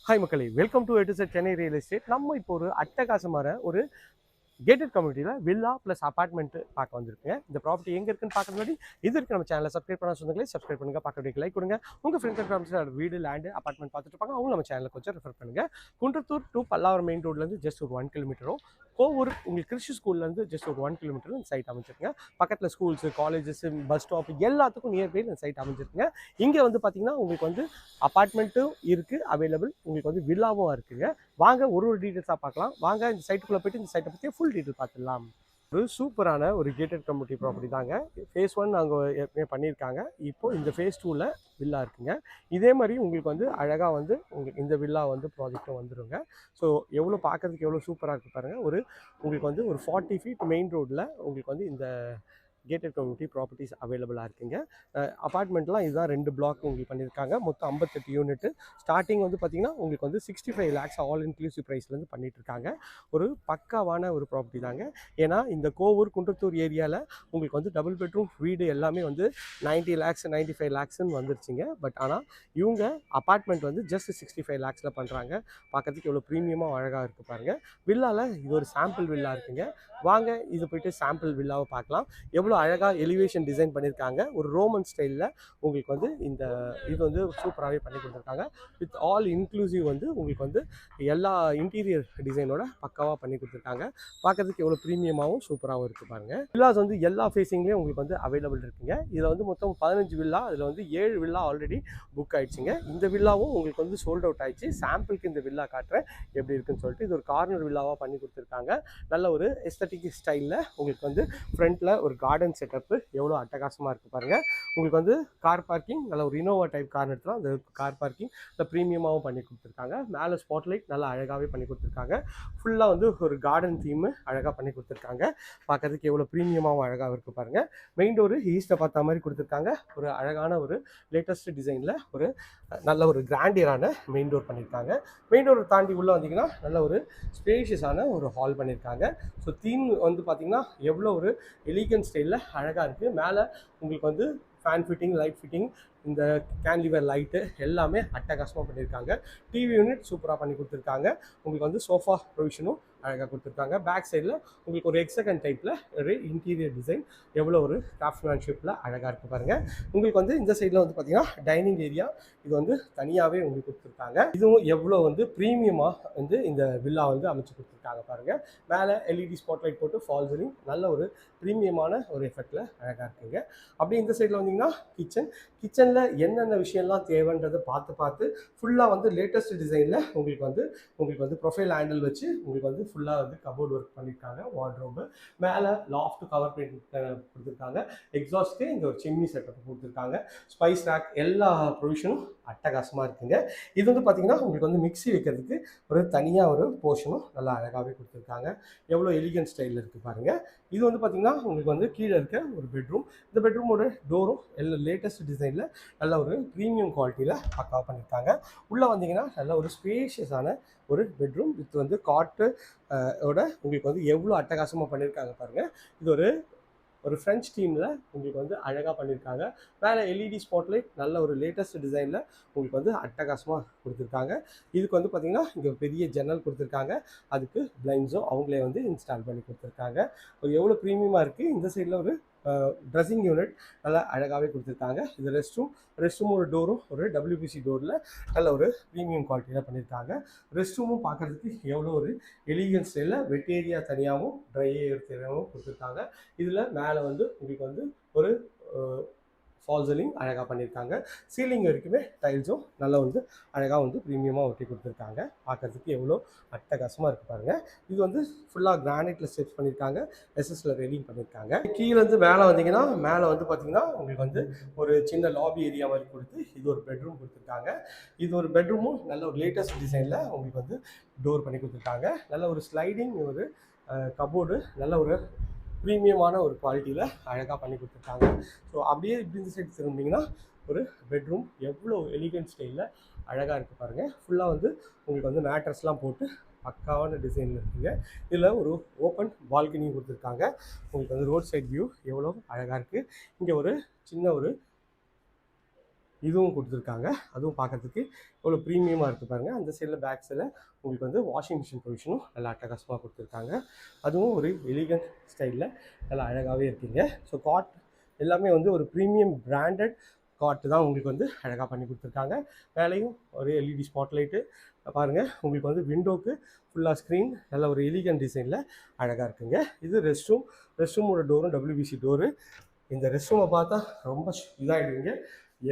Hi மக்களே, welcome to A to Z Chennai real estate. நம்ம இப்போ ஒரு அட்டகாசமான ஒரு கேட்டட் கம்யூனிட்டியில் வில்லா ப்ளஸ் அப்பார்ட்மெண்ட் பார்க்க வந்திருக்குங்க. இந்த ப்ராப்பர்ட்டி எங்கே இருக்குன்னு பார்க்குறது முன்னாடி இது வரைக்கும் நம்ம சேனலை சப்ஸ்கிரைப் பண்ண சொந்தங்களே சப்ஸ்கிரைப் பண்ணுங்க, பார்க்க லைக் கொடுங்க. உங்கள் ஃப்ரெண்ட்ஸ் அண்ட் ஃபேமிலிஸோட வீடு லேண்டு அப்பார்ட்மெண்ட் பார்த்துட்டு இருப்பாங்க, அவங்க நம்ம சேனலை கொஞ்சம் ரெஃபர் பண்ணுங்க. குன்றத்தூர் டு பல்லாவரம் மெயின் ரோட்லேருந்து ஜஸ்ட் ஒரு 1 கிலோமீட்டரும், கோவூர் உங்களுக்கு கிறிஸ்டி ஸ்கூல்லேருந்து ஜஸ்ட் ஒரு 1 கிலோமீட்டரும் இந்த சைட் அமைச்சிருக்குங்க. பக்கத்தில் ஸ்கூல்ஸு, காலேஜஸ், பஸ் ஸ்டாப் எல்லாத்துக்கும் நியர்பை இந்த சைட் அமைச்சிருக்குங்க. இங்கே வந்து பார்த்தீங்கன்னா உங்களுக்கு வந்து அப்பார்ட்மெண்ட்டும் இருக்குது அவைலபிள், உங்களுக்கு வந்து வில்லாவும் இருக்குங்க. வாங்க ஒரு டீட்டெயில்ஸாக பார்க்கலாம். வாங்க இந்த சைட்டுக்குள்ளே போய்ட்டு இந்த சைட்டை பற்றி ஃபுல் டீட்டெயில் பார்த்துடலாம். ஒரு சூப்பரான ஒரு கேட்டட் கம்யூனிட்டி ப்ராப்பர்ட்டி தாங்க. ஃபேஸ் 1 அங்கே ஏற்கனவே பண்ணியிருக்காங்க. இப்போது இந்த ஃபேஸ் 2வில் வில்லா இருக்குங்க. இதே மாதிரி உங்களுக்கு வந்து அழகாக வந்து உங்களுக்கு இந்த வில்லா வந்து ப்ராஜெக்டும் வந்துடுங்க. ஸோ எவ்வளோ பார்க்குறதுக்கு எவ்வளோ சூப்பராக இருக்குது பாருங்கள். உங்களுக்கு வந்து ஒரு 40 ஃபீட் மெயின் ரோட்டில் உங்களுக்கு வந்து இந்த கேட்டட் கம்யூனிட்டி ப்ராப்பர்ட்டிஸ் அவைலபிளாக இருக்குங்க. அப்பார்ட்மெண்ட்லாம் இதுதான் 2 பிளாக் உங்களுக்கு பண்ணியிருக்காங்க. மொத்தம் 58 யூனிட்டு. ஸ்டார்டிங் வந்து பார்த்திங்கன்னா உங்களுக்கு வந்து 65 lakhs ஆல் இன்க்ளூசிவ் ப்ரைஸ்லேருந்து பண்ணிகிட்ருக்காங்க. ஒரு பக்காவான ஒரு ப்ராப்பர்ட்டி தாங்க. ஏன்னா இந்த கோவூர் குன்றத்தூர் ஏரியாவில் உங்களுக்கு வந்து டபுள் பெட்ரூம் வீடு எல்லாமே வந்து 90 lakhs 95 lakhsன்னு வந்துருச்சுங்க. பட் ஆனால் இவங்க அப்பார்ட்மெண்ட் வந்து ஜஸ்ட் 65 lakhsல பண்ணுறாங்க. பார்க்குறதுக்கு எவ்வளோ ப்ரீமியமாக அழகாக இருக்குது பாருங்கள். வில்லாவில் இது ஒரு சாம்பிள் வில்லா இருக்குங்க. வாங்க இது போய்ட்டு சாம்பிள் வில்லாவை பார்க்கலாம். எவ்வளோ அழகாக எலிவேஷன் டிசைன் பண்ணியிருக்காங்க. ஒரு ரோமன் ஸ்டைலில் உங்களுக்கு வந்து இது வந்து சூப்பராகவே பண்ணி கொடுத்துருக்காங்க. வித் ஆல் இன்க்ளூசிவ் வந்து உங்களுக்கு வந்து எல்லா இன்டீரியர் டிசைனோட பக்காவாக பண்ணி கொடுத்துருக்காங்க. பார்க்கறதுக்கு எவ்வளோ ப்ரீமியமாகவும் சூப்பராகவும் இருக்குது பாருங்கள். வில்லாஸ் வந்து எல்லா ஃபேஸிங்லேயும் உங்களுக்கு வந்து அவைலபிள் இருக்குங்க. இதில் வந்து மொத்தம் 15 வில்லா, அதில் வந்து 7 வில்லா ஆல்ரெடி புக் ஆகிடுச்சிங்க. இந்த வில்லாவும் உங்களுக்கு வந்து சோல்ட் அவுட் ஆகிடுச்சு. சாம்பிளுக்கு இந்த வில்லா காட்டுறேன் எப்படி இருக்குன்னு சொல்லிட்டு. இது ஒரு கார்னர் வில்லாவாக பண்ணி கொடுத்துருக்காங்க. நல்ல ஒரு எஸ்தட்டிக் ஸ்டைலில் உங்களுக்கு வந்து ஃப்ரண்ட்டில் ஒரு கார்டன் செட்டப்பு எவ்வளோ அட்டகாசமாக இருக்குது பாருங்கள். உங்களுக்கு வந்து கார் பார்க்கிங் நல்ல ஒரு இனோவா டைப் கார் எடுத்துலாம் அந்த கார் பார்க்கிங் நல்ல ப்ரீமியமாகவும் பண்ணி கொடுத்துருக்காங்க. மேலே ஸ்பாட்லைட் நல்லா அழகாகவே பண்ணி கொடுத்துருக்காங்க. ஃபுல்லாக வந்து ஒரு கார்டன் தீமு அழகாக பண்ணி கொடுத்துருக்காங்க. பார்க்கறதுக்கு எவ்வளோ ப்ரீமியமாகவும் அழகாக இருக்குது பாருங்கள். மெயின் டோரு ஈஸ்ட்டை பார்த்த மாதிரி கொடுத்துருக்காங்க. ஒரு அழகான ஒரு லேட்டஸ்ட் டிசைனில் ஒரு நல்ல ஒரு கிராண்டியரான மெயின் டோர் பண்ணியிருக்காங்க. மெயின் டோரை தாண்டி உள்ளே வந்தீங்கன்னா நல்ல ஒரு ஸ்பேஷியஸான ஒரு ஹால் பண்ணியிருக்காங்க. ஸோ தீம் வந்து பார்த்திங்கன்னா எவ்வளோ ஒரு எலிகன்ட் ஸ்டைலில் அழகாக இருக்குது. மேலே உங்களுக்கு வந்து ஃபேன் ஃபிட்டிங், லைட் ஃபிட்டிங், இந்த கேன்லிவர் லைட்டு எல்லாமே அட்டகாசமாக பண்ணியிருக்காங்க. டிவி யூனிட் சூப்பராக பண்ணி கொடுத்துருக்காங்க. உங்களுக்கு வந்து சோஃபா ப்ரொவிஷனும் அழகாக கொடுத்துருக்காங்க. பேக் சைடில் உங்களுக்கு ஒரு எக்ஸகன் டைப்பில் ஒரு இன்டீரியர் டிசைன் எவ்வளோ ஒரு கிராஃப்ட்மேன்ஷிப்பில் அழகாக இருக்குது பாருங்கள். உங்களுக்கு வந்து இந்த சைடில் வந்து பார்த்திங்கன்னா டைனிங் ஏரியா இது வந்து தனியாகவே உங்களுக்கு கொடுத்துருக்காங்க. இதுவும் எவ்வளோ வந்து ப்ரீமியமாக வந்து இந்த வில்லா வந்து அமைச்சு கொடுத்துருக்காங்க பாருங்கள். மேலே எல்இடி ஸ்பாட்லைட் போட்டு ஃபால் சீலிங் நல்ல ஒரு ப்ரீமியமான ஒரு எஃபெக்டில் அழகாக இருக்குங்க. அப்படியே இந்த சைடில் வந்தீங்கன்னா கிச்சனில் என்னென்ன விஷயம்லாம் தேவைன்றதை பார்த்து ஃபுல்லாக வந்து லேட்டஸ்ட் டிசைனில் உங்களுக்கு வந்து ப்ரொஃபைல் ஹேண்டில் வச்சு உங்களுக்கு வந்து ஃபுல்லாக வந்து கபோர்ட் ஒர்க் பண்ணியிருக்காங்க. வார்ட்ரோபு மேலே லாஃப்ட் கவர் பண்ணி கொடுத்துருக்காங்க. எக்ஸாஸ்ட்க்கு இங்கே ஒரு சிம்னி செட்டப் கொடுத்துருக்காங்க. ஸ்பைஸ் ரேக் எல்லா ப்ரொவிஷனும் அட்டகாசமாக இருக்குங்க. இது வந்து பார்த்திங்கன்னா உங்களுக்கு வந்து மிக்ஸி வைக்கிறதுக்கு ஒரு தனியாக ஒரு போர்ஷனும் நல்லா அழகாகவே கொடுத்துருக்காங்க. எவ்வளோ எலிகன்ட் ஸ்டைலில் இருக்குது பாருங்கள். இது வந்து பார்த்திங்கன்னா உங்களுக்கு வந்து கீழே இருக்க ஒரு பெட்ரூம். இந்த பெட்ரூமோட டோரும் எல்லாம் லேட்டஸ்ட் டிசைனில் நல்ல ஒரு ப்ரீமியம் குவாலிட்டியில் பக்காவாக பண்ணியிருக்காங்க. உள்ளே வந்தீங்கன்னா நல்ல ஒரு ஸ்பேஷியஸான ஒரு பெட்ரூம் வித் வந்து காட்டு ஓட உங்களுக்கு வந்து எவ்வளோ அட்டகாசமாக பண்ணியிருக்காங்க பாருங்கள். இது ஒரு ஃப்ரெஞ்ச் டீமில் உங்களுக்கு வந்து அழகாக பண்ணியிருக்காங்க. மேலே எல்இடி ஸ்பாட்லைட் நல்ல ஒரு லேட்டஸ்ட் டிசைனில் உங்களுக்கு வந்து அட்டகாசமாக கொடுத்துருக்காங்க. இதுக்கு வந்து பார்த்திங்கன்னா இங்கே பெரிய ஜன்னல் கொடுத்துருக்காங்க. அதுக்கு பிளைண்ட்ஸும் அவங்களே வந்து இன்ஸ்டால் பண்ணி கொடுத்துருக்காங்க. எவ்வளோ ப்ரீமியமாக இருக்குது. இந்த சைடில் ஒரு ட்ரெஸ்ஸிங் யூனிட் நல்லா அழகாகவே கொடுத்துருக்காங்க. இது ரெஸ்ட் ரூமோட டோரும் ஒரு WPC டோரில் நல்ல ஒரு ப்ரீமியம் குவாலிட்டியில் பண்ணியிருக்காங்க. ரெஸ்ட் ரூமும் பார்க்குறதுக்கு எவ்வளோ ஒரு எலிகன்ட் ஸ்டைலில் வெட் ஏரியா தனியாகவும் ட்ரை ஏர் தனியாகவும் கொடுத்துருக்காங்க. இதில் மேலே வந்து உங்களுக்கு வந்து ஒரு ஃபால் சீலிங் அழகாக பண்ணியிருக்காங்க. சீலிங் வரைக்குமே டைல்ஸும் நல்லா வந்து அழகாக வந்து ப்ரீமியமாக ஒட்டி கொடுத்துருக்காங்க. பார்க்குறதுக்கு எவ்வளோ அட்டகாசமாக இருக்குது பாருங்கள். இது வந்து ஃபுல்லாக கிரானைட்டில் ஸ்டெப்ஸ் பண்ணியிருக்காங்க. எஸ்எஸ்ல ரெயிலிங் பண்ணியிருக்காங்க. கீழேருந்து மேலே வந்தீங்கன்னா மேலே வந்து பார்த்திங்கன்னா உங்களுக்கு வந்து ஒரு சின்ன லாபி ஏரியா மாதிரி கொடுத்து இது ஒரு பெட்ரூம் கொடுத்துருக்காங்க. இது ஒரு பெட்ரூமும் நல்ல ஒரு லேட்டஸ்ட் டிசைனில் உங்களுக்கு வந்து டோர் பண்ணி கொடுத்துருக்காங்க. நல்ல ஒரு ஸ்லைடிங் ஒரு கபோர்டு நல்ல ஒரு ப்ரீமியமான ஒரு குவாலிட்டியில் அழகாக பண்ணி கொடுத்துருக்காங்க. ஸோ அப்படியே இப்படி இந்த சைடு திரும்பிங்கன்னா ஒரு பெட்ரூம் எவ்வளோ எலிகன்ட் ஸ்டைலில் அழகாக இருக்குது பாருங்கள். ஃபுல்லாக வந்து உங்களுக்கு வந்து மேட்ரஸ்லாம் போட்டு பக்காவான டிசைனில் இருக்குங்க. இதில் ஒரு ஓப்பன் பால்கனியும் கொடுத்துருக்காங்க. உங்களுக்கு வந்து ரோட் சைட் வியூ எவ்வளோ அழகாக இருக்குது. இங்கே ஒரு சின்ன ஒரு இதுவும் கொடுத்துருக்காங்க. அதுவும் பார்க்கறதுக்கு எவ்வளோ ப்ரீமியமாக இருக்குது பாருங்கள். அந்த சைடில் பேக் சைடில் உங்களுக்கு வந்து வாஷிங் மிஷின் ப்ரொவிஷனும் நல்லா அட்டகாசமாக கொடுத்துருக்காங்க. அதுவும் ஒரு எலிகன்ட் ஸ்டைலில் நல்லா அழகாகவே இருக்குங்க. ஸோ காட் எல்லாமே வந்து ஒரு ப்ரீமியம் பிராண்டட் காட்டு தான் உங்களுக்கு வந்து அழகாக பண்ணி கொடுத்துருக்காங்க. மேலேயும் ஒரு எல்இடி ஸ்பாட்லைட்டு பாருங்கள். உங்களுக்கு வந்து விண்டோக்கு ஃபுல்லாக ஸ்க்ரீன் நல்ல ஒரு எலிகன்ட் டிசைனில் அழகாக இருக்குங்க. இது ரெஸ்ட் ரூமோட டோரும் டபிள்யூபிசி டோரு. இந்த ரெஸ்ட் ரூமை பார்த்தா ரொம்ப இதாகிடுவீங்க.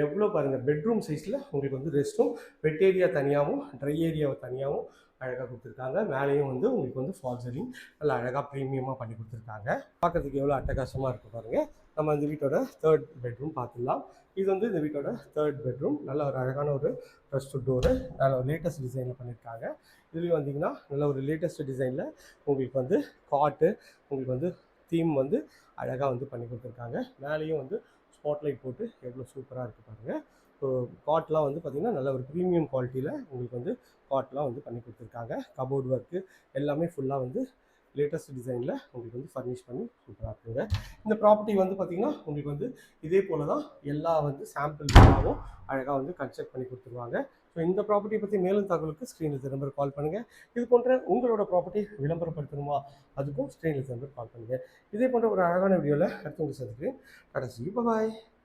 எவ்வளோ பாருங்கள், பெட்ரூம் சைஸில் உங்களுக்கு வந்து ரெஸ்ட் ரூம், வெட் ஏரியா தனியாகவும் ட்ரை ஏரியாவை தனியாகவும் அழகாக கொடுத்துருக்காங்க. மேலேயும் வந்து உங்களுக்கு வந்து ஃபால் சீலிங் நல்லா அழகாக ப்ரீமியமாக பண்ணி கொடுத்துருக்காங்க. பார்க்கறதுக்கு எவ்வளோ அட்டகாசமாக இருக்குது பாருங்கள். நம்ம இந்த வீட்டோட 3rd பெட்ரூம் பார்த்துடலாம். இது வந்து இந்த வீட்டோட 3rd பெட்ரூம். நல்ல ஒரு அழகான ஒரு ரெஸ்ட் டோரு, நல்ல ஒரு லேட்டஸ்ட் டிசைனில் பண்ணியிருக்காங்க. இதுலேயும் வந்தீங்கன்னா நல்ல ஒரு லேட்டஸ்ட் டிசைனில் உங்களுக்கு வந்து காட்டு, உங்களுக்கு வந்து தீம் வந்து அழகாக வந்து பண்ணி கொடுத்துருக்காங்க. மேலேயும் வந்து ஸ்பாட்லைட் போட்டு எவ்வளோ சூப்பராக இருக்குது பாருங்கள். ஸோ காட்லாம் வந்து பார்த்திங்கன்னா நல்ல ஒரு ப்ரீமியம் குவாலிட்டியில் உங்களுக்கு வந்து காட்லாம் வந்து பண்ணி கொடுத்துருக்காங்க. கபோர்ட் ஒர்க்கு எல்லாமே ஃபுல்லாக வந்து லேட்டஸ்ட் டிசைனில் உங்களுக்கு வந்து ஃபர்னிஷ் பண்ணி சூப்பராக இருக்குங்க. இந்த ப்ராப்பர்ட்டி வந்து பார்த்திங்கன்னா உங்களுக்கு வந்து இதே போல் தான் எல்லா வந்து சாம்பிள் வீடாகவும் அழகாக வந்து கன்ஸ்ட்ரக்ட் பண்ணி கொடுத்துருவாங்க. ஸோ இந்த ப்ராப்பர்ட்டியை பற்றி மேலும் தகவலுக்கு ஸ்க்ரீனில் நம்பர் கால் பண்ணுங்கள். இது போன்ற உங்களோட ப்ராப்பர்ட்டி விளம்பரப்படுத்தணுமா, அதுக்கும் ஸ்க்ரீனில் நம்பர் கால் பண்ணுங்கள். இதே போன்ற ஒரு அழகான வீடியோவில் அடுத்து உங்களுக்கு சந்திக்கிறேன். கடைசி பாய்.